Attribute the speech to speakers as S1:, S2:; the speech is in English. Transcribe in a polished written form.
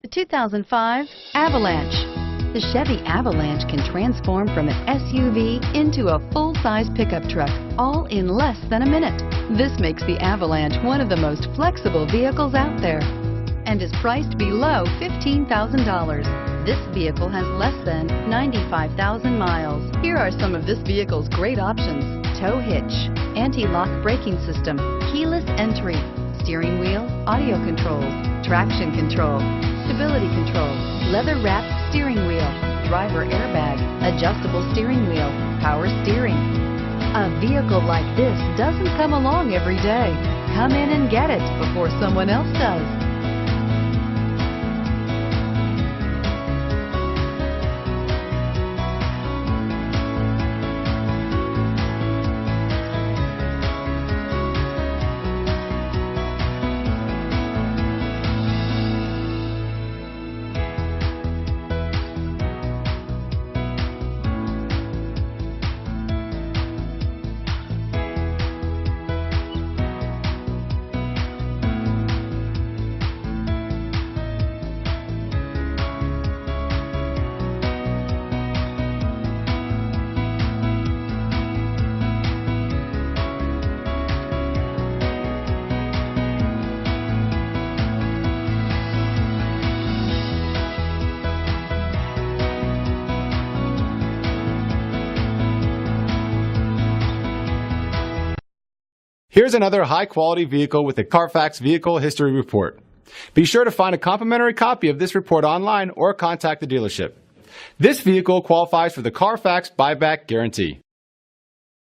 S1: The 2005 Avalanche. The Chevy Avalanche can transform from an SUV into a full-size pickup truck, all in less than a minute. This makes the Avalanche one of the most flexible vehicles out there and is priced below $15,000. This vehicle has less than 95,000 miles. Here are some of this vehicle's great options: tow hitch, anti-lock braking system, keyless entry, steering wheel audio controls, traction control, stability control, leather-wrapped steering wheel, driver airbag, adjustable steering wheel, power steering. A vehicle like this doesn't come along every day. Come in and get it before someone else does.
S2: Here's another high-quality vehicle with a CARFAX Vehicle History Report. Be sure to find a complimentary copy of this report online or contact the dealership. This vehicle qualifies for the CARFAX Buyback Guarantee.